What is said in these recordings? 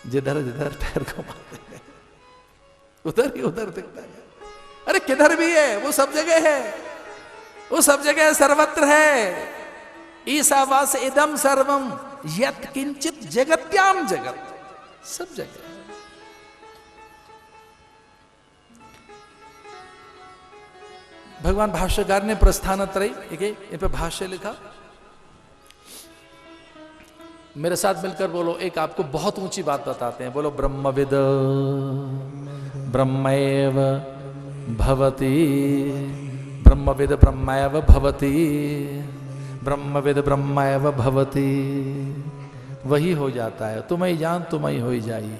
जिधर जिधर पैर घुमाते हैं उधर ही उधर दिखता है। अरे किधर भी है, वो सब जगह है, वो सब जगह सर्वत्र है। ईशावास इदम सर्वम यत् किंचित जगत्याम जगत, सब जगह। भगवान भाष्यकार ने प्रस्थानत्रयी इन पे भाष्य लिखा। मेरे साथ मिलकर बोलो, एक आपको बहुत ऊंची बात बताते हैं, बोलो ब्रह्मविद ब्रह्मैव भवति, ब्रह्मविद ब्रह्मैव भवति, ब्रह्मविद ब्रह्मैव भवति। वही हो जाता है, तुम्हें जान तुम्हें हो जाई,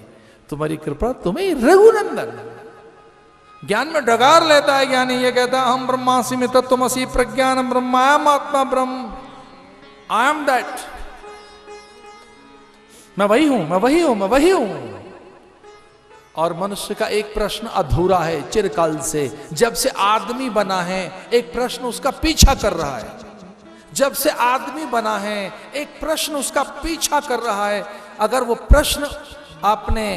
तुम्हारी कृपा तुम्हें रघुनंदन। ज्ञान में डगार लेता है ज्ञानी, ये कहता है हम ब्रह्मास्मि तत्त्वमसि प्रज्ञानम ब्रह्म, आई एम आत्मा ब्रह्म, आई एम दैट, मैं वही हूं, मैं वही हूं, मैं वही हूं। और मनुष्य का एक प्रश्न अधूरा है चिरकाल से, जब से आदमी बना है एक प्रश्न उसका पीछा कर रहा है। जब से आदमी बना है एक प्रश्न उसका पीछा कर रहा है। अगर वो प्रश्न आपने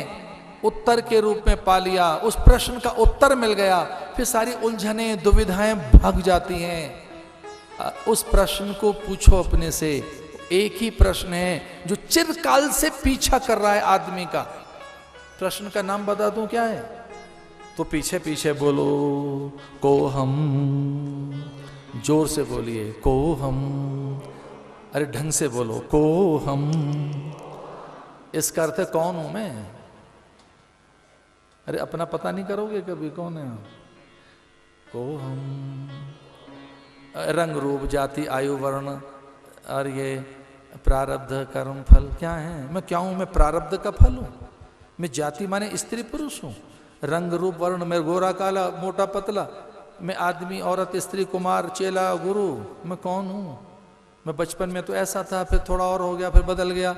उत्तर के रूप में पा लिया, उस प्रश्न का उत्तर मिल गया, फिर सारी उलझनें दुविधाएं भाग जाती हैं। उस प्रश्न को पूछो अपने से, एक ही प्रश्न है जो चिरकाल से पीछा कर रहा है आदमी का। प्रश्न का नाम बता दूं क्या है? तो पीछे पीछे बोलो को हम, जोर से बोलिए को हम, अरे ढंग से बोलो को हम। इसका अर्थ है कौन हूं मैं? अरे अपना पता नहीं करोगे कभी कौन है? को हम, रंग रूप जाति आयु वर्ण और ये प्रारब्ध कर्म फल क्या है? मैं क्या हूं? मैं प्रारब्ध का फल हूं। मैं जाति माने स्त्री पुरुष हूं। रंग रूप वर्ण, मैं गोरा काला मोटा पतला, मैं आदमी औरत स्त्री कुमार चेला गुरु, मैं कौन हूं? मैं बचपन में तो ऐसा था, फिर थोड़ा और हो गया, फिर बदल गया।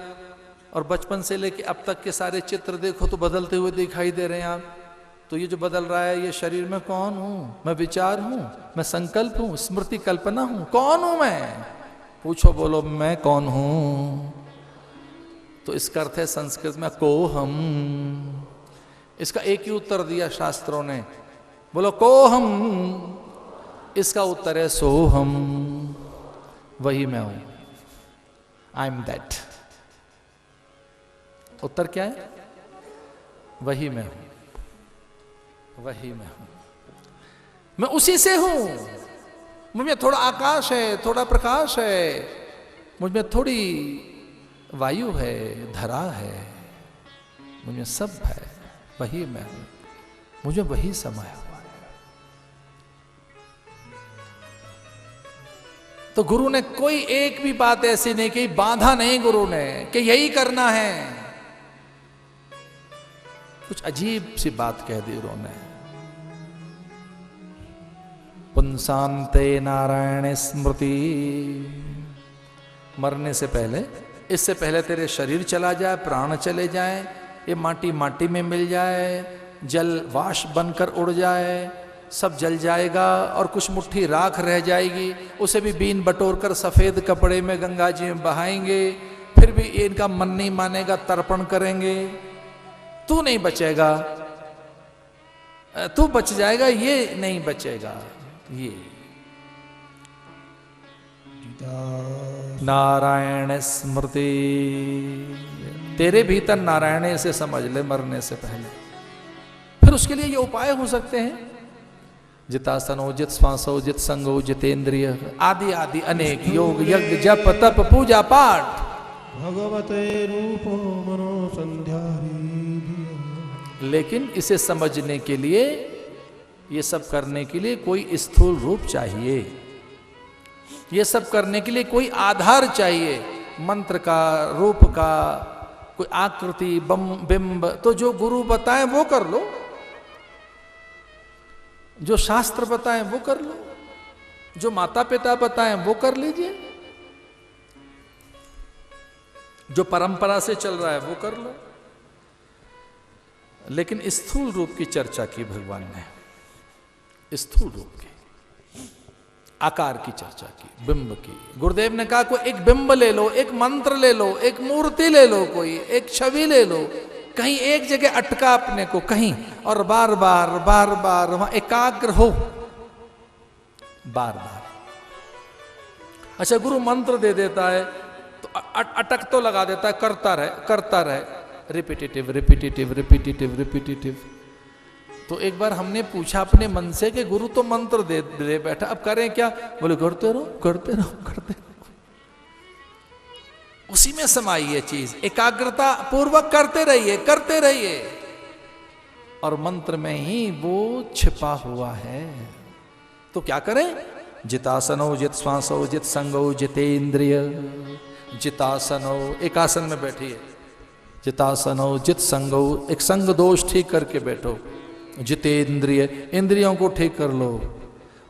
और बचपन से लेके अब तक के सारे चित्र देखो तो बदलते हुए दिखाई दे रहे हैं आप। तो ये जो बदल रहा है ये शरीर में कौन हूं? मैं विचार हूं, मैं संकल्प हूं, स्मृति कल्पना हूं, कौन हूं मैं? पूछो बोलो मैं कौन हूं? तो इसका अर्थ है संस्कृत में को हम। इसका एक ही उत्तर दिया शास्त्रों ने, बोलो को हम। इसका उत्तर है सो हम, वही मैं हूं, आई एम दैट। उत्तर क्या है? वही मैं हूं, वही मैं हूं, मैं उसी से हूं। मुझ में थोड़ा आकाश है, थोड़ा प्रकाश है, मुझ में थोड़ी वायु है, धरा है, मुझ में सब है, वही मैं हूं, मुझे वही समाया हुआ है। तो गुरु ने कोई एक भी बात ऐसी नहीं की, बांधा नहीं गुरु ने कि यही करना है। कुछ अजीब सी बात कह दी उन्होंने, पुंसान्ते नारायण स्मृति। मरने से पहले, इससे पहले तेरे शरीर चला जाए, प्राण चले जाए, ये माटी माटी में मिल जाए, जल वाष्प बनकर उड़ जाए, सब जल जाएगा और कुछ मुट्ठी राख रह जाएगी, उसे भी बीन बटोर कर सफेद कपड़े में गंगा जी में बहाएंगे, फिर भी इनका मन नहीं मानेगा, तर्पण करेंगे। तू नहीं बचेगा, तू बच जाएगा, ये नहीं बचेगा। ये नारायण स्मृति, तेरे भीतर नारायण से समझ ले मरने से पहले। फिर उसके लिए ये उपाय हो सकते हैं, जितासनो जित श्वासो जित संगो जितेंद्रिय आदि आदि अनेक योग यज्ञ जप तप पूजा पाठ। भगवते रूपो मनो संध्या। लेकिन इसे समझने के लिए, ये सब करने के लिए कोई स्थूल रूप चाहिए, ये सब करने के लिए कोई आधार चाहिए, मंत्र का, रूप का, कोई आकृति बिंब। तो जो गुरु बताएं वो कर लो, जो शास्त्र बताएं वो कर लो, जो माता पिता बताएं वो कर लीजिए, जो परंपरा से चल रहा है वो कर लो। लेकिन स्थूल रूप की चर्चा की भगवान ने, स्थूल रूप की, आकार की चर्चा की, बिंब की। गुरुदेव ने कहा कोई एक बिंब ले लो, एक मंत्र ले लो, एक मूर्ति ले लो, कोई एक छवि ले लो, कहीं एक जगह अटका अपने को कहीं, और बार बार वहां एकाग्र हो, बार बार। अच्छा, गुरु मंत्र दे देता है तो अटक तो लगा देता है, करता रहे, रिपीटेटिव रिपीटेटिव रिपीटेटिव रिपीटेटिव। तो एक बार हमने पूछा अपने मन से कि गुरु तो मंत्र दे बैठा, अब करें क्या? बोले करते रहो करते रहो करते रहो। उसी में समाई ये चीज, एकाग्रता पूर्वक करते रहिए, और मंत्र में ही वो छिपा हुआ है। तो क्या करें? जितासनो जित श्वासो जित संगो जितेंद्रिय, जितासनो एक आसन में बैठिए, जितासनो जित संगो एक संग दोष ठीक करके बैठो, जितेंद्रिय इंद्रियों को ठीक कर लो।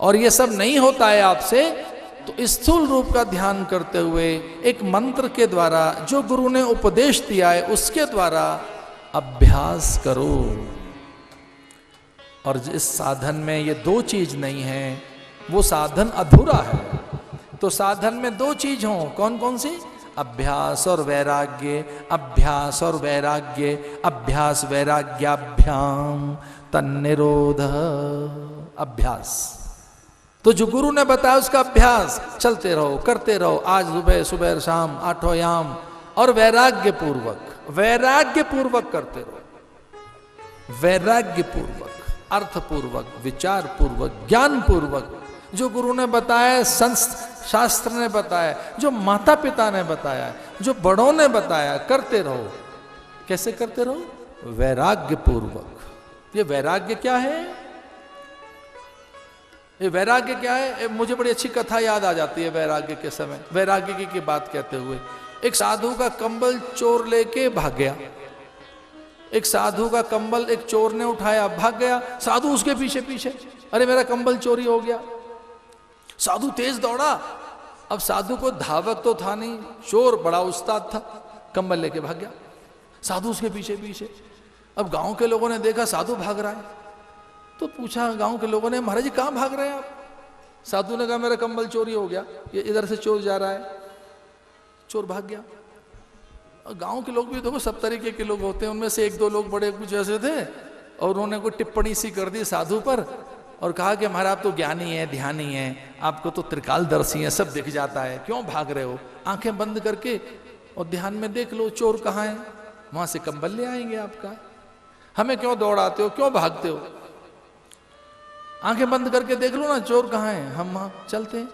और ये सब नहीं होता है आपसे, तो स्थूल रूप का ध्यान करते हुए एक मंत्र के द्वारा जो गुरु ने उपदेश दिया है उसके द्वारा अभ्यास करो। और जिस साधन में ये दो चीज नहीं है वो साधन अधूरा है। तो साधन में दो चीज हो, कौन कौन सी? अभ्यास और वैराग्य, अभ्यास और वैराग्य, अभ्यास वैराग्याभ्याम तन्निरोध। अभ्यास तो जो गुरु ने बताया उसका अभ्यास करते रहो, आज सुबह शाम 8 याम, और वैराग्य पूर्वक करते रहो, वैराग्य पूर्वक, अर्थ पूर्वक, विचार पूर्वक, ज्ञान पूर्वक। जो गुरु ने बताया, शास्त्र ने बताया, जो माता पिता ने बताया, जो बड़ों ने बताया, करते रहो। कैसे करते रहो? वैराग्य पूर्वक। ये वैराग्य क्या है? ये वैराग्य क्या है? मुझे बड़ी अच्छी कथा याद आ जाती है वैराग्य के समय। वैराग्य की बात कहते हुए, एक साधु का कंबल चोर लेके भाग गया। एक साधु का कंबल एक चोर ने उठाया, भाग गया। साधु उसके पीछे पीछे, अरे मेरा कंबल चोरी हो गया। साधु तेज दौड़ा। अब साधु को धावक तो था नहीं, चोर बड़ा उस्ताद था, कंबल लेके भाग गया। साधु उसके पीछे पीछे। अब गांव के लोगों ने देखा साधु भाग रहा है, तो पूछा गांव के लोगों ने, महाराज जी कहां भाग रहे हैं आप? साधु ने कहा मेरा कंबल चोरी हो गया, ये इधर से चोर जा रहा है। चोर भाग गया। गांव के लोग भी देखो सब तरीके के लोग होते हैं, उनमें से एक दो लोग बड़े कुछ ऐसे थे, और उन्होंने कोई टिप्पणी सी कर दी साधु पर, और कहा कि महाराज आप तो ज्ञानी है, ध्यानी है, आपको तो त्रिकालदर्शी है, सब दिख जाता है, क्यों भाग रहे हो? आंखें बंद करके और ध्यान में देख लो चोर कहाँ है, वहां से कंबल ले आएंगे आपका। हमें क्यों दौड़ाते हो, क्यों भागते हो? आंखें बंद करके देख लो ना चोर कहाँ है, हम वहां चलते हैं।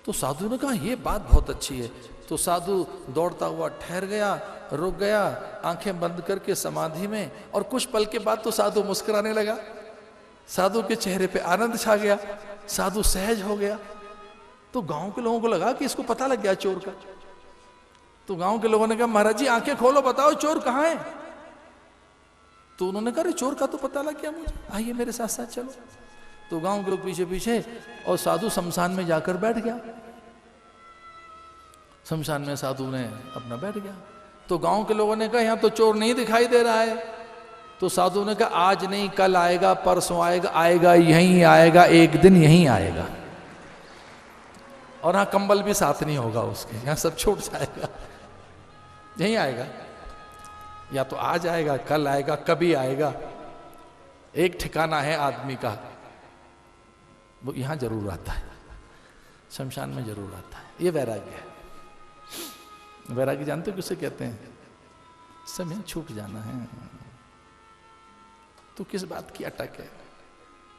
तो साधु ने कहा ये बात बहुत अच्छी है। तो साधु दौड़ता हुआ ठहर गया, रुक गया, आंखें बंद करके समाधि में, और कुछ पल के बाद तो साधु मुस्कुराने लगा। साधु के चेहरे पे आनंद छा गया, साधु सहज हो गया। तो गांव के लोगों को लगा कि इसको पता लग गया चोर का। तो गांव के लोगों ने कहा महाराज जी आंखें खोलो, बताओ चोर कहाँ है? तो उन्होंने कहा चोर का तो पता लग गया मुझे, आइए मेरे साथ साथ चलो। तो गांव के लोग पीछे पीछे, और साधु शमशान में जाकर बैठ गया। शमशान में साधु ने अपना बैठ गया। तो गांव के लोगों ने कहा यहाँ तो चोर नहीं दिखाई दे रहा है। तो साधु ने कहा आज नहीं, कल आएगा, परसों आएगा, आएगा यहीं आएगा, एक दिन यहीं आएगा। और हाँ कंबल भी साथ नहीं होगा उसके, यहाँ सब छूट जाएगा, यहीं आएगा। या तो आज आएगा, कल आएगा, कभी आएगा, एक ठिकाना है आदमी का, वो यहां जरूर आता है, शमशान में जरूर आता है। ये वैराग्य है। वैराग्य जानते हो किसे कहते हैं? समय छूट जाना है। तो किस बात की अटक है?